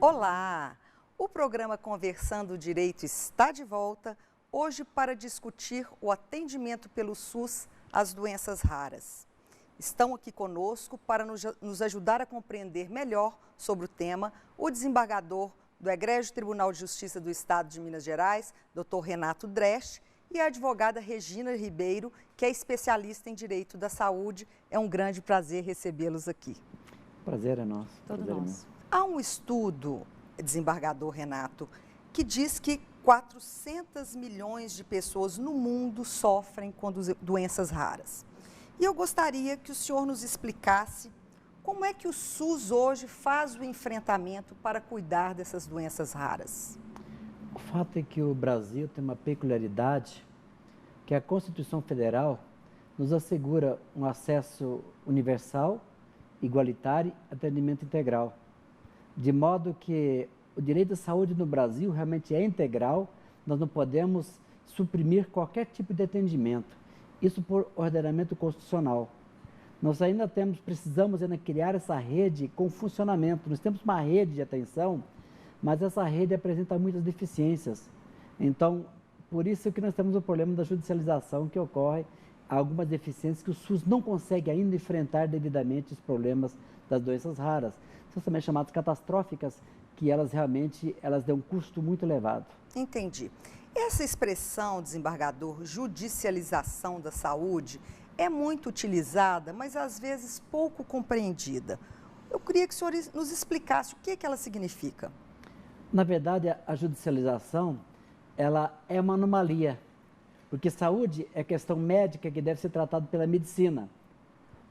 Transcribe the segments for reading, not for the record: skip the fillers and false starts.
Olá! O programa Conversando Direito está de volta, hoje para discutir o atendimento pelo SUS às doenças raras. Estão aqui conosco para nos ajudar a compreender melhor sobre o tema o desembargador do Egrégio Tribunal de Justiça do Estado de Minas Gerais, Dr. Renato Dresch, e a advogada Regina Ribeiro, que é especialista em Direito da Saúde. É um grande prazer recebê-los aqui. Prazer é nosso. Todo nosso. Há um estudo, desembargador Renato, que diz que 400 milhões de pessoas no mundo sofrem com doenças raras. E eu gostaria que o senhor nos explicasse como é que o SUS hoje faz o enfrentamento para cuidar dessas doenças raras. O fato é que o Brasil tem uma peculiaridade que a Constituição Federal nos assegura um acesso universal, igualitário e atendimento integral. De modo que o direito à saúde no Brasil realmente é integral, nós não podemos suprimir qualquer tipo de atendimento. Isso por ordenamento constitucional. Nós ainda precisamos ainda criar essa rede com funcionamento. Nós temos uma rede de atenção, mas essa rede apresenta muitas deficiências. Então, por isso que nós temos o problema da judicialização que ocorre, algumas deficiências que o SUS não consegue ainda enfrentar devidamente os problemas das doenças raras. São também chamadas catastróficas, que elas realmente têm um custo muito elevado. Entendi. Essa expressão, desembargador, judicialização da saúde, é muito utilizada, mas às vezes pouco compreendida. Eu queria que o senhor nos explicasse o que ela significa. Na verdade, a judicialização, ela é uma anomalia, porque saúde é questão médica que deve ser tratada pela medicina.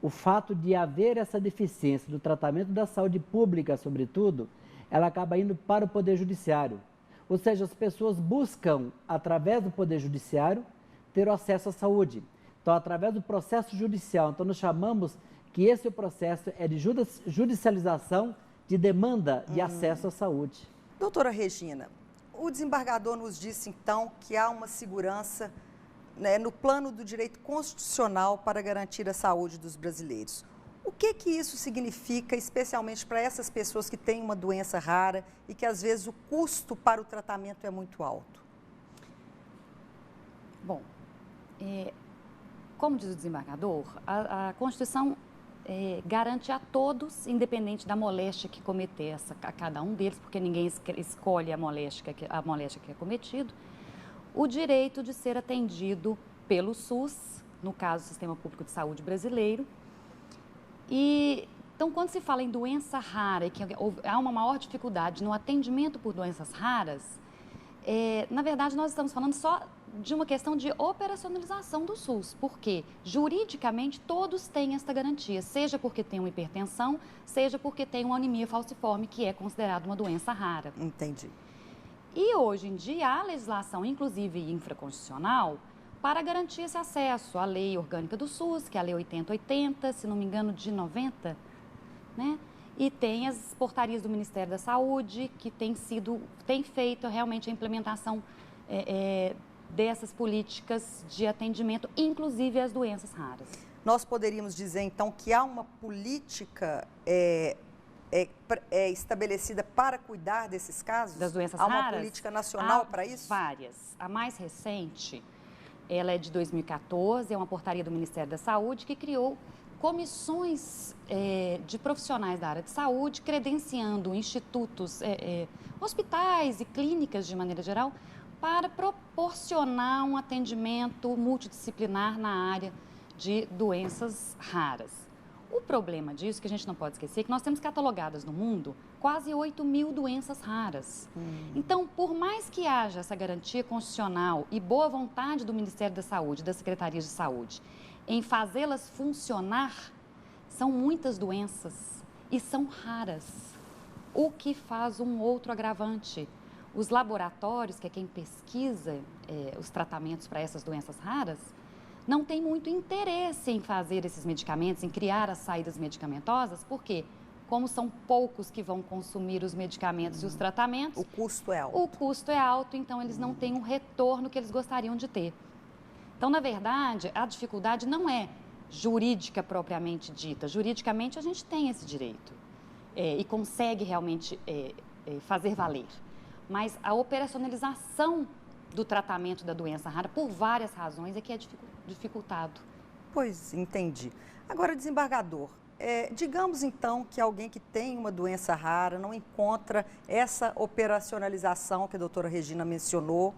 O fato de haver essa deficiência do tratamento da saúde pública, sobretudo, ela acaba indo para o Poder Judiciário. Ou seja, as pessoas buscam, através do Poder Judiciário, ter o acesso à saúde. Então, através do processo judicial, então nós chamamos que esse processo é de judicialização de demanda de acesso à saúde. Doutora Regina, o desembargador nos disse então que há uma segurança, né, no plano do direito constitucional para garantir a saúde dos brasileiros. O que isso significa, especialmente para essas pessoas que têm uma doença rara e que às vezes o custo para o tratamento é muito alto? Bom, como diz o desembargador, a Constituição garante a todos, independente da moléstia que cometer a cada um deles, porque ninguém escolhe a moléstia que é cometido, o direito de ser atendido pelo SUS, no caso, o Sistema Público de Saúde brasileiro. Então, quando se fala em doença rara e que há uma maior dificuldade no atendimento por doenças raras, na verdade, nós estamos falando só de uma questão de operacionalização do SUS, porque juridicamente todos têm esta garantia, seja porque tem uma hipertensão, seja porque tem uma anemia falciforme, que é considerada uma doença rara. Entendi. E hoje em dia há legislação, inclusive infraconstitucional, para garantir esse acesso à lei orgânica do SUS, que é a Lei 8080, se não me engano, de 90, né? E tem as portarias do Ministério da Saúde, que tem feito realmente a implementação dessas políticas de atendimento, inclusive às doenças raras. Nós poderíamos dizer, então, que há uma política estabelecida para cuidar desses casos? Das doenças raras? Há raras? uma política nacional para isso? Várias. A mais recente, ela é de 2014, é uma portaria do Ministério da Saúde que criou comissões de profissionais da área de saúde, credenciando institutos, hospitais e clínicas de maneira geral, para proporcionar um atendimento multidisciplinar na área de doenças raras. O problema disso, que a gente não pode esquecer, é que nós temos catalogadas no mundo quase 8 mil doenças raras. Então, por mais que haja essa garantia constitucional e boa vontade do Ministério da Saúde, das Secretarias de Saúde, em fazê-las funcionar, são muitas doenças e são raras. O que faz um outro agravante. Os laboratórios, que é quem pesquisa os tratamentos para essas doenças raras, não tem muito interesse em fazer esses medicamentos, em criar as saídas medicamentosas, porque, como são poucos que vão consumir os medicamentos e os tratamentos... O custo é alto. O custo é alto, então eles não têm um retorno que eles gostariam de ter. Então, na verdade, a dificuldade não é jurídica propriamente dita. Juridicamente, a gente tem esse direito e consegue realmente fazer valer. Mas a operacionalização do tratamento da doença rara, por várias razões, é que é dificultado. Pois, entendi. Agora, desembargador, digamos então que alguém que tem uma doença rara não encontra essa operacionalização que a doutora Regina mencionou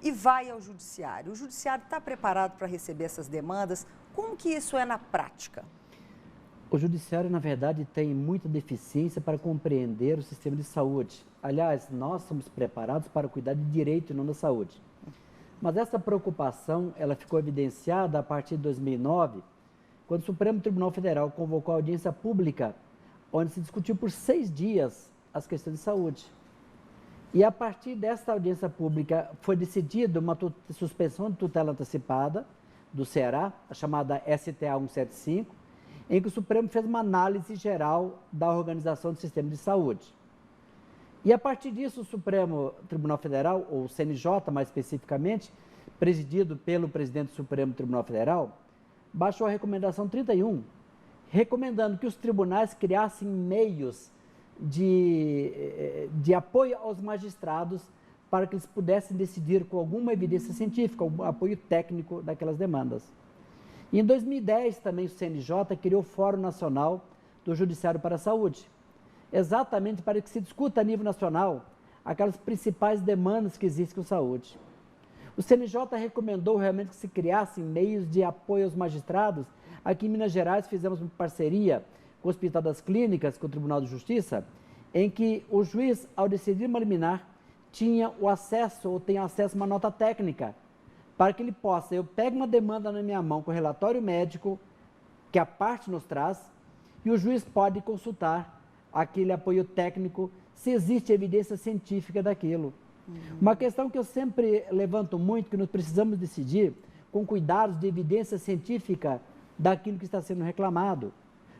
e vai ao judiciário. O judiciário está preparado para receber essas demandas? Como que isso é na prática? O judiciário, na verdade, tem muita deficiência para compreender o sistema de saúde. Aliás, nós somos preparados para cuidar de direito e não da saúde. Mas essa preocupação, ela ficou evidenciada a partir de 2009, quando o Supremo Tribunal Federal convocou a audiência pública, onde se discutiu por 6 dias as questões de saúde. E a partir dessa audiência pública foi decidida uma suspensão de tutela antecipada do Ceará, a chamada STA 175, em que o Supremo fez uma análise geral da organização do sistema de saúde. E a partir disso, o Supremo Tribunal Federal, ou o CNJ mais especificamente, presidido pelo presidente do Supremo Tribunal Federal, baixou a recomendação 31, recomendando que os tribunais criassem meios de apoio aos magistrados para que eles pudessem decidir com alguma evidência científica, um apoio técnico daquelas demandas. E em 2010, também o CNJ criou o Fórum Nacional do Judiciário para a Saúde, exatamente para que se discuta a nível nacional aquelas principais demandas que existem com saúde. O CNJ recomendou realmente que se criassem meios de apoio aos magistrados. Aqui em Minas Gerais fizemos uma parceria com o Hospital das Clínicas, com o Tribunal de Justiça, em que o juiz, ao decidir uma liminar, tinha o acesso ou tem acesso a uma nota técnica para que ele possa, eu pego uma demanda na minha mão com o relatório médico que a parte nos traz e o juiz pode consultar aquele apoio técnico se existe evidência científica daquilo. Uma questão que eu sempre levanto muito, que nós precisamos decidir com cuidados de evidência científica daquilo que está sendo reclamado.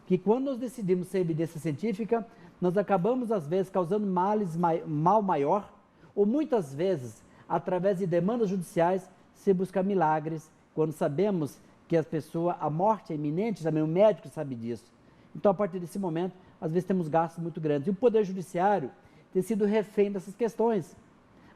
Que quando nós decidimos ser evidência científica, nós acabamos às vezes causando mal maior ou muitas vezes, através de demandas judiciais, se busca milagres, quando sabemos que a morte é iminente, também o médico sabe disso. Então, a partir desse momento, às vezes temos gastos muito grandes. E o Poder Judiciário tem sido refém dessas questões.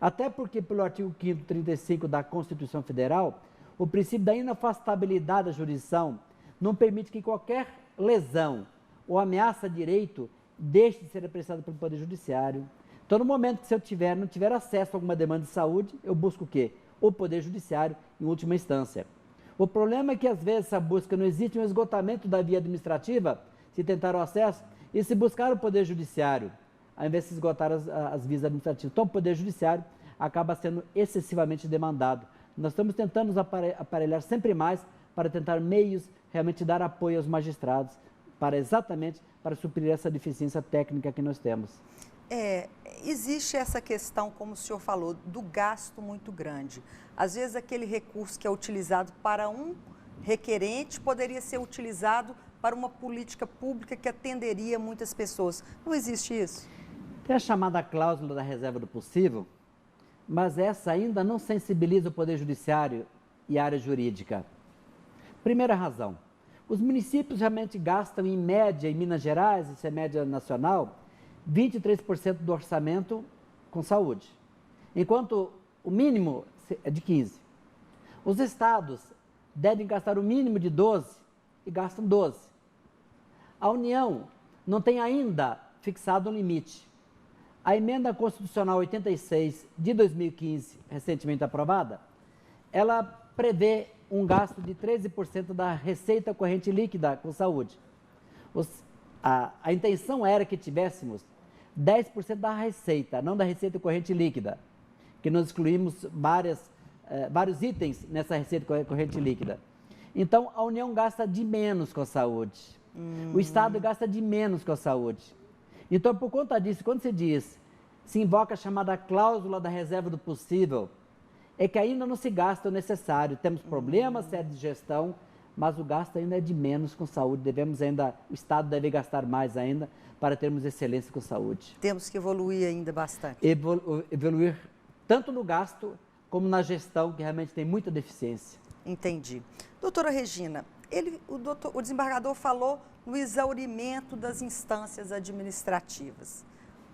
Até porque, pelo artigo 5º, 35 da Constituição Federal, o princípio da inafastabilidade da jurisdição não permite que qualquer lesão ou ameaça a direito deixe de ser apreciada pelo Poder Judiciário. Então, no momento que se eu não tiver acesso a alguma demanda de saúde, eu busco o quê? O Poder Judiciário, em última instância. O problema é que, às vezes, essa busca não existe um esgotamento da via administrativa, se tentar o acesso, e se buscar o Poder Judiciário, ao invés de se esgotar as vias administrativas. Então, o Poder Judiciário acaba sendo excessivamente demandado. Nós estamos tentando nos aparelhar sempre mais para tentar meios realmente dar apoio aos magistrados, exatamente para suprir essa deficiência técnica que nós temos. Existe essa questão, como o senhor falou, do gasto muito grande. Às vezes, aquele recurso que é utilizado para um requerente poderia ser utilizado para uma política pública que atenderia muitas pessoas. Não existe isso? Tem a chamada cláusula da reserva do possível, mas essa ainda não sensibiliza o Poder Judiciário e a área jurídica. Primeira razão, os municípios realmente gastam em média, em Minas Gerais, isso é média nacional, 23% do orçamento com saúde, enquanto o mínimo é de 15%. Os estados devem gastar o mínimo de 12% e gastam 12%. A União não tem ainda fixado um limite. A emenda constitucional 86 de 2015, recentemente aprovada, ela prevê um gasto de 13% da receita corrente líquida com saúde. A intenção era que tivéssemos 10% da receita, não da receita corrente líquida, que nós excluímos vários itens nessa receita corrente líquida. Então, a União gasta de menos com a saúde. O Estado gasta de menos com a saúde. Então, por conta disso, quando se invoca a chamada cláusula da reserva do possível, é que ainda não se gasta o necessário. Temos problemas sérios de gestão, mas o gasto ainda é de menos com saúde. O Estado deve gastar mais ainda para termos excelência com saúde. Temos que evoluir ainda bastante. Evoluir tanto no gasto como na gestão, que realmente tem muita deficiência. Entendi. Doutora Regina, o desembargador falou no exaurimento das instâncias administrativas.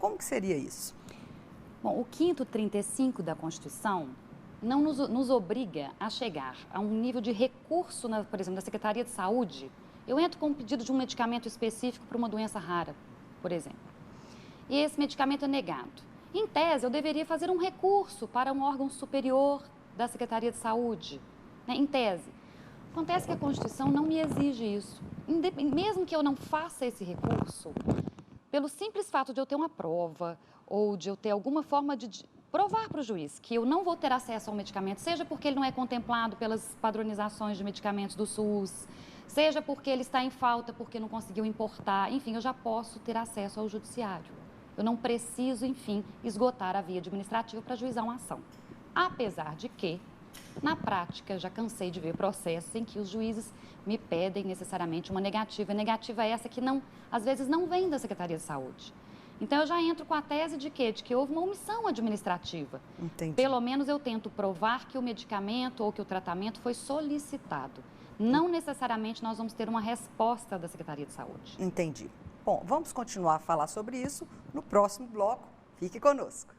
Como que seria isso? Bom, o 5º 35 da Constituição não nos obriga a chegar a um nível de recurso, por exemplo, da Secretaria de Saúde. Eu entro com um pedido de um medicamento específico para uma doença rara, por exemplo, e esse medicamento é negado. Em tese, eu deveria fazer um recurso para um órgão superior da Secretaria de Saúde, né? Em tese. Acontece que a Constituição não me exige isso. Mesmo que eu não faça esse recurso, pelo simples fato de eu ter uma prova ou de eu ter alguma forma de provar para o juiz que eu não vou ter acesso ao medicamento, seja porque ele não é contemplado pelas padronizações de medicamentos do SUS, seja porque ele está em falta, porque não conseguiu importar, enfim, eu já posso ter acesso ao judiciário. Eu não preciso, enfim, esgotar a via administrativa para ajuizar uma ação. Apesar de que, na prática, já cansei de ver processos em que os juízes me pedem necessariamente uma negativa. Negativa essa que não, às vezes não vem da Secretaria de Saúde. Então, eu já entro com a tese de quê? De que houve uma omissão administrativa. Entendi. Pelo menos eu tento provar que o medicamento ou que o tratamento foi solicitado. Não necessariamente nós vamos ter uma resposta da Secretaria de Saúde. Entendi. Bom, vamos continuar a falar sobre isso no próximo bloco. Fique conosco.